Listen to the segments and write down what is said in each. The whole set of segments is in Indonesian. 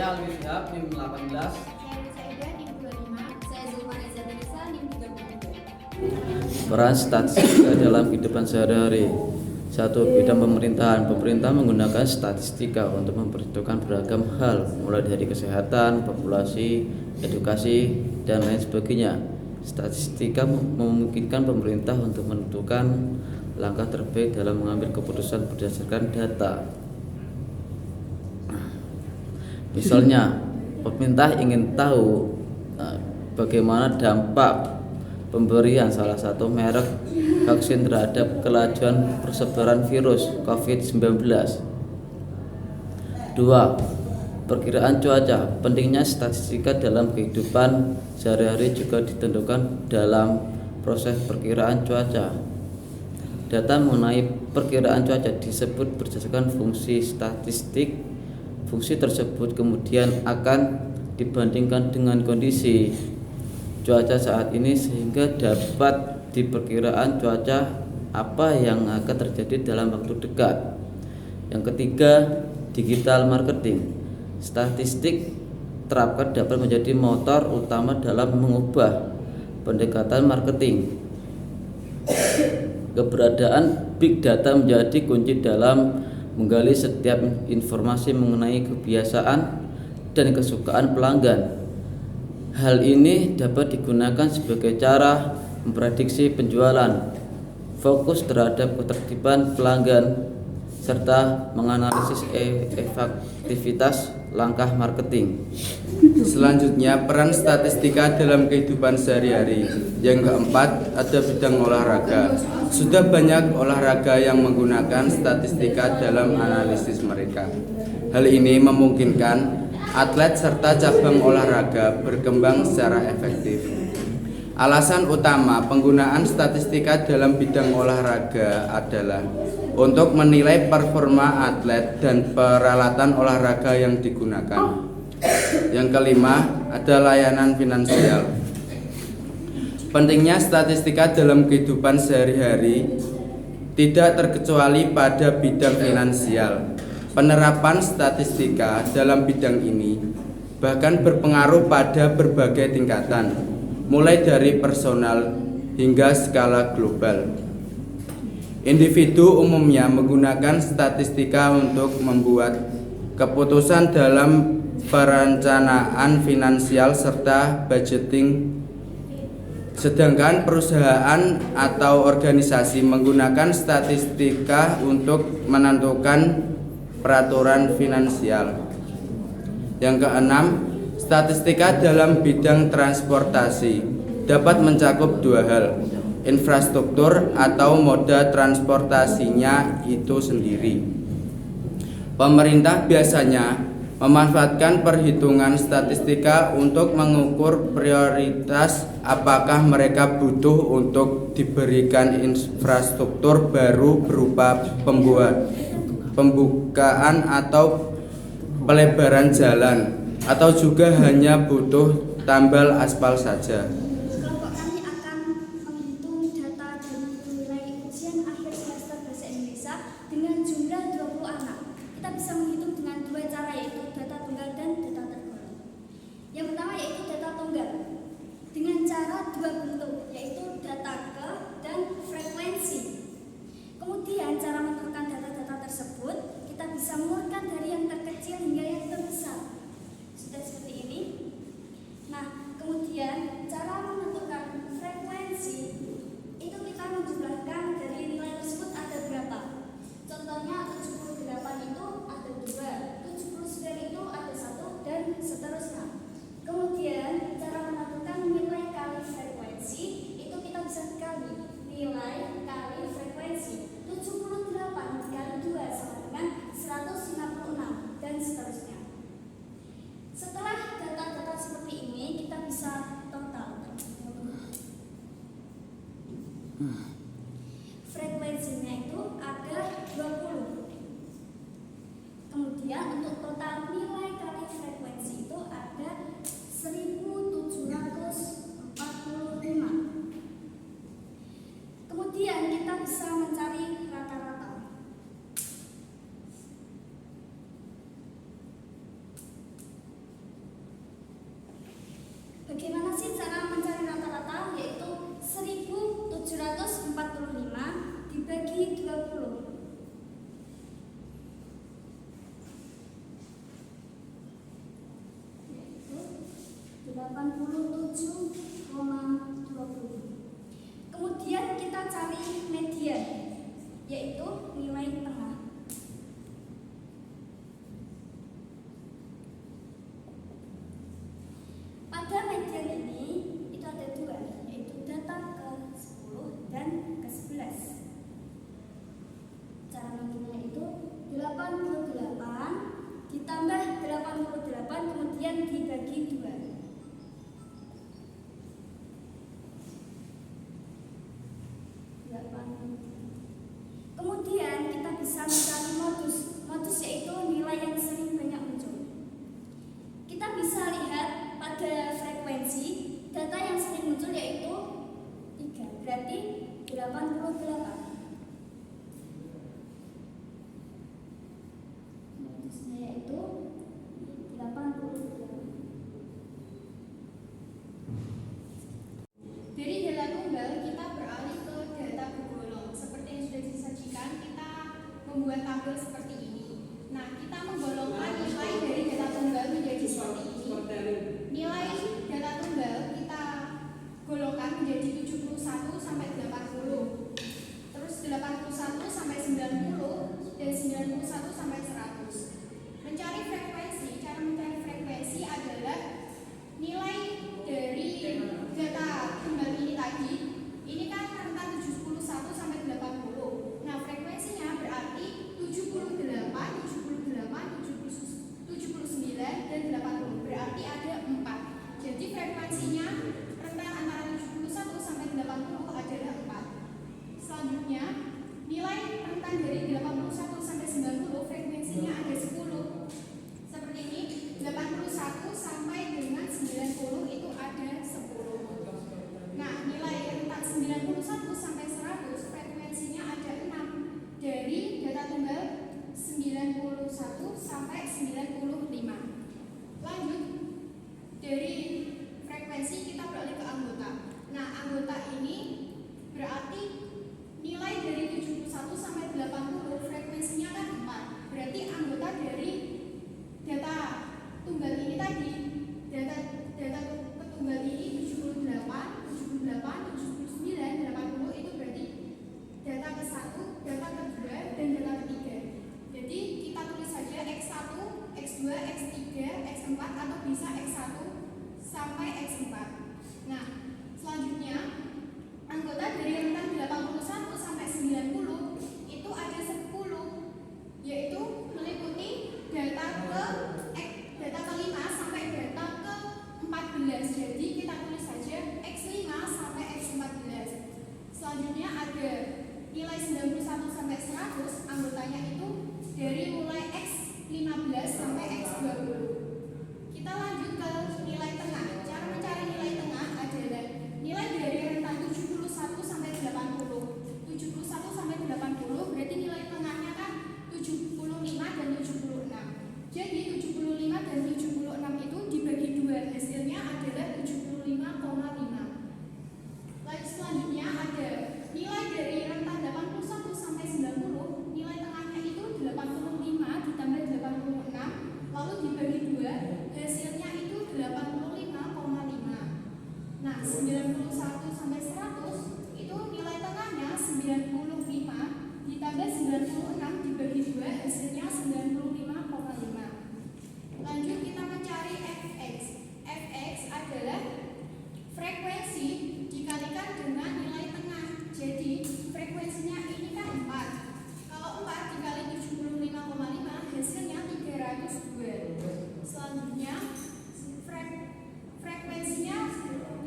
Saya Alwi Syihab, NIM 18. Saya NIM 25. Saya Zulma Izzatilisa, NIM 33. Peran statistika dalam kehidupan sehari-hari. 1. Bidang pemerintahan. Pemerintah menggunakan statistika untuk memperhitungkan beragam hal, mulai dari kesehatan, populasi, edukasi, dan lain sebagainya. Statistika memungkinkan pemerintah untuk menentukan langkah terbaik dalam mengambil keputusan berdasarkan data. Misalnya, pemerintah ingin tahu bagaimana dampak pemberian salah satu merek vaksin terhadap kelajuan persebaran virus COVID-19. 2. Perkiraan cuaca. Pentingnya statistika dalam kehidupan sehari-hari juga ditentukan dalam proses perkiraan cuaca. Data mengenai perkiraan cuaca disebut berdasarkan fungsi statistik. Fungsi tersebut kemudian akan dibandingkan dengan kondisi cuaca saat ini sehingga dapat diperkirakan cuaca apa yang akan terjadi dalam waktu dekat. Yang ketiga, digital marketing. Statistik terapkan dapat menjadi motor utama dalam mengubah pendekatan marketing. Keberadaan big data menjadi kunci dalam menggali setiap informasi mengenai kebiasaan dan kesukaan pelanggan. Hal ini dapat digunakan sebagai cara memprediksi penjualan, fokus terhadap ketertiban pelanggan, serta menganalisis efektivitas langkah marketing. Selanjutnya, peran statistika dalam kehidupan sehari-hari. Yang keempat, ada bidang olahraga. Sudah banyak olahraga yang menggunakan statistika dalam analisis mereka. Hal ini memungkinkan atlet serta cabang olahraga berkembang secara efektif. Alasan utama penggunaan statistika dalam bidang olahraga adalah untuk menilai performa atlet dan peralatan olahraga yang digunakan. Yang kelima, ada layanan finansial. Pentingnya statistika dalam kehidupan sehari-hari tidak terkecuali pada bidang finansial. Penerapan statistika dalam bidang ini bahkan berpengaruh pada berbagai tingkatan, mulai dari personal hingga skala global. Individu umumnya menggunakan statistika untuk membuat keputusan dalam perencanaan finansial serta budgeting, sedangkan perusahaan atau organisasi menggunakan statistika untuk menentukan peraturan finansial. Yang keenam, statistika dalam bidang transportasi dapat mencakup dua hal: infrastruktur atau moda transportasinya itu sendiri. Pemerintah biasanya memanfaatkan perhitungan statistika untuk mengukur prioritas apakah mereka butuh untuk diberikan infrastruktur baru berupa pembukaan atau pelebaran jalan, atau juga hanya butuh tambal aspal saja. Kelompok kami akan menghitung data dari nilai ujian akhir semester bahasa Indonesia dengan jumlah 20 anak. Kita bisa menghitung dengan dua cara, yaitu data tunggal dan data tergolong. Yang pertama yaitu data tunggal dengan cara dua bentuk, yaitu data ke dan frekuensi. Kemudian cara menentukan data-data tersebut kita bisa mengurutkan dari yang terkecil hingga yang terbesar. Sudah seperti ini. Nah, kemudian cara menentukan frekuensi itu kita menjumlahkan dari nilai tersebut ada berapa. Contohnya 78 itu ada 2, 79 itu ada 1, dan seterusnya. Kemudian cara menentukan nilai kali frekuensi itu kita bisa kali nilai kali frekuensi. 78 kali 2 sama dengan 156 dan seterusnya. Setelah data-data seperti ini kita bisa total. Frekuensinya itu ada 20. Kemudian untuk total nilai kali frekuensi itu ada 1745. Kemudian kita bisa mencari rata-rata. 87,20. Kemudian kita cari median, yaitu nilai tengah. Pada median ini itu ada dua, yaitu data ke-10 dan ke-11. Cara menghitungnya itu 88 ditambah 88 kemudian dibagi 2. Kemudian kita bisa mencari modus yaitu nilai yang sering banyak muncul. Kita bisa lihat pada frekuensi data yang sering muncul yaitu 3, berarti 88. Modusnya yaitu 88. Dari data tunggal kita beralih ke data bergolong. Seperti yang sudah disajikan, kita membuat tabel seperti ini. Nah, kita menggolongkan nilai dari data tunggal menjadi seperti ini. Nilai data tunggal kita golongkan menjadi 71 sampai 80. Terus 81 sampai 90 dan 91 sampai 100. Mencari frekuensi, cara mencari frekuensi adalah nilai dari data tunggal ini tadi. Ini kan rentang 71 sampai 80. Nah, frekuensinya berarti 78, 79 dan 80. Berarti ada 4. Jadi frekuensinya rentang antara 71 sampai 80 adalah 4. Selanjutnya, nilai rentang dari 81 sampai 90 frekuensinya ada 10. Seperti ini, 81 sampai dengan 90 itu ada 10. Nah, nilai rentang 91 sampai 100 frekuensinya ada 6. Dari data tunggal 91 sampai 95. Lanjut, dari frekuensi kita beralih ke anggota. Nah, anggota ini berarti nilai dari 71 sampai 80 frekuensinya kan 4. Berarti anggota dari data tunggal ini tadi, data tunggal ini 78, 79, 80 itu berarti data ke-1, data ke-2 dan data ke-3. Jadi kita tulis saja X1, X2, X3, X4 atau bisa X1 sampai X4. Nah, selanjutnya anggota dari rentang 81 sampai 90 itu ada 10, yaitu meliputi data ke-5 sampai data ke-14. Jadi kita tulis saja X5 sampai X14. Selanjutnya ada nilai 91 sampai 100, anggotanya itu dari mulai X15 sampai X20. Kita lanjut ke nilai tengah. Cara mencari nilai tengah adalah nilai dari rentang 71 sampai 80. 71 sampai 80 berarti nilai tengahnya kan 75 dan 76. Jadi 75 dan 76 itu dibagi 2, hasilnya adalah 75,5. Lalu selanjutnya ada nilai dari rentang 81 sampai 90, nilai tengahnya itu 85 ditambah 86, lalu dibagi 2, hasilnya itu 85,5. Nah, 91 sampai 100 itu nilai tengahnya 95 ditambah 96 dibagi 2, hasilnya 95,5. Lanjut kita mencari fx. Fx adalah frekuensi dikalikan dengan nilai tengah. Jadi frekuensinya ini kan 4. Kalau 4 dikali 75,5 hasilnya 302. Selanjutnya frekuensinya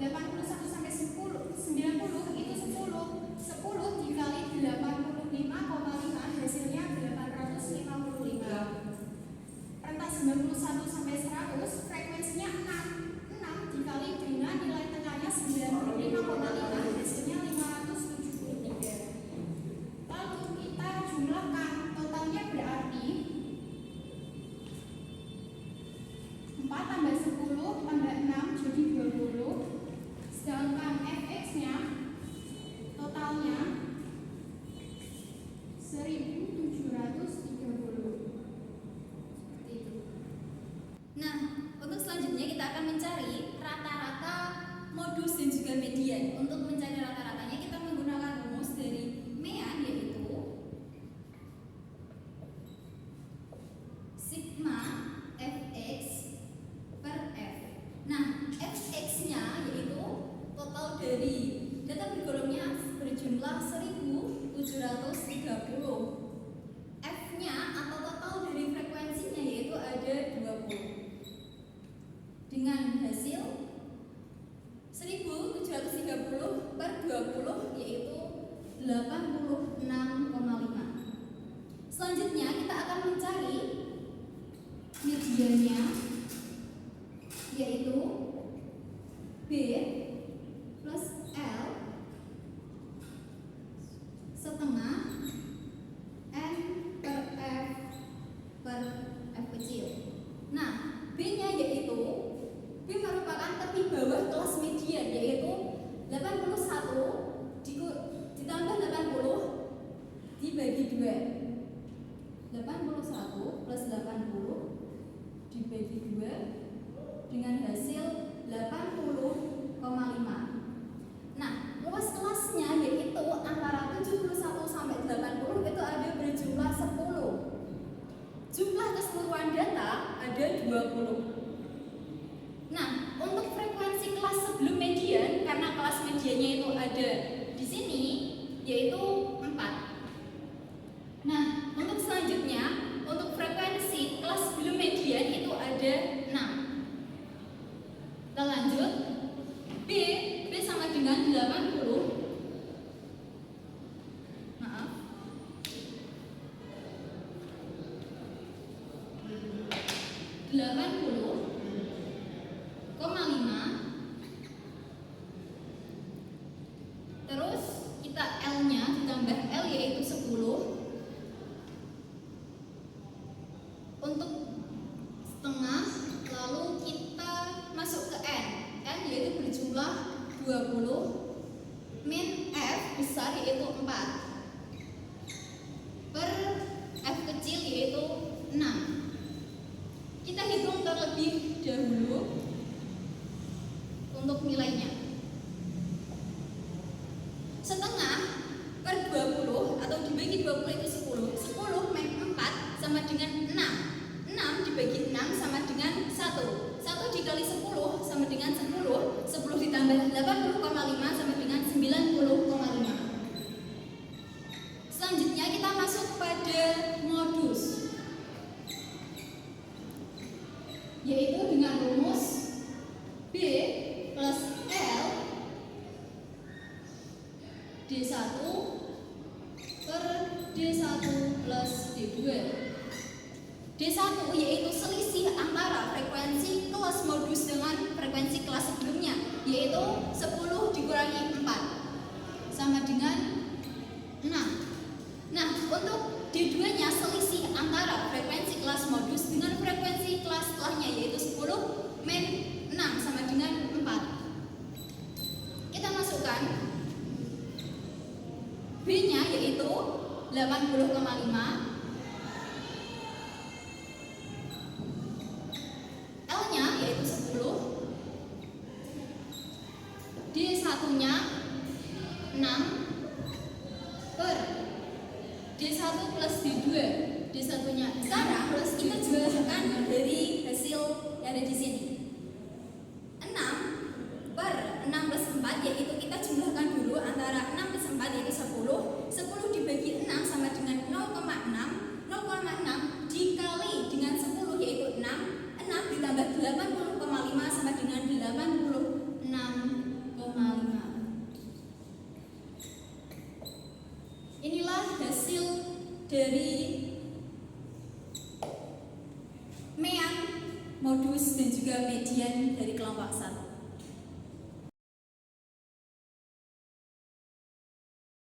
81 sampai 90 itu 10. 10 dikali 85,5 hasilnya 855. Rentang 91 sampai 100 frekuensinya 6. 6 dikali dengan nilai tengahnya 95,5 hasilnya 573. Lalu kita jumlahkan, totalnya berarti 4 tambah 10 tambah 6 jadi 20. Sedangkan fx-nya totalnya 1730. Nah, untuk selanjutnya kita akan mencari rata juga median. Untuk mencari rata-ratanya kita menggunakan rumus dari mean, yaitu sigma fx per f. Nah, fx-nya yaitu total dari data bergolongnya berjumlah 1730. F-nya atau total dari frekuensinya yaitu ada 20. Dengan hasil 1730 per 20 yaitu 86,5. Selanjutnya kita akan mencari mediannya, yaitu B plus L setengah N per F per F kecil. Nah, B-nya yaitu B merupakan tepi bawah kelas median, yaitu 81 ditambah 80 dibagi 2. 81 plus 80 dibagi 2 dengan hasil 80,5. Nah, luas kelasnya yaitu antara 71 sampai 80 itu ada berjumlah 10. Jumlah keseluruhan data ada 20. Nah, untuk frekuensi kelas sebelum median, karena kelas mediannya itu ada di sini, yaitu 4. Nah, untuk selanjutnya, untuk frekuensi kelas sebelum median itu ada 6. Kita lanjut. B sama dengan 80. Maaf. 80,5. Terus kita L-nya ditambah L yaitu 10. Untuk setengah, lalu kita masuk ke N. N yaitu berjumlah 20 min F besar yaitu 4 per F kecil yaitu 6. Kita hitung terlebih dahulu untuk nilainya. Setengah per 20 atau dibagi 20 itu 10. 10 min 4 sama dengan 6. 6 dibagi 6 sama dengan 1. 1 dikali 10 sama dengan 10. 10 ditambah 80,5 sama dengan 90,5. Selanjutnya kita masuk pada modus, yaitu dengan rumus B plus L D1 per D1 plus D2. D1 yaitu selisih antara frekuensi kelas modus dengan frekuensi kelas sebelumnya, yaitu 10 dikurangi 4 sama dengan 6. Nah, untuk D2 nya selisih antara frekuensi kelas modus dengan frekuensi kelas setelahnya, yaitu 10 min 6 sama dengan 4. Kita masukkan B nya yaitu 80,5, L-nya yaitu 10, D1-nya 6 per D1 plus D2. D1-nya sekarang plus kita jumlahkan dari hasil yang ada di sini. 6 per 6 plus 4 yaitu kita jumlahkan dulu antara 6 plus 4 yaitu 10. 10 dibagi 6 sama dengan 0,6. 0,6 dikali dengan 10 yaitu 6. 6 ditambah 80,5 sama dengan 86,5. Inilah hasil dari mean, modus dan juga median dari kelompok 1.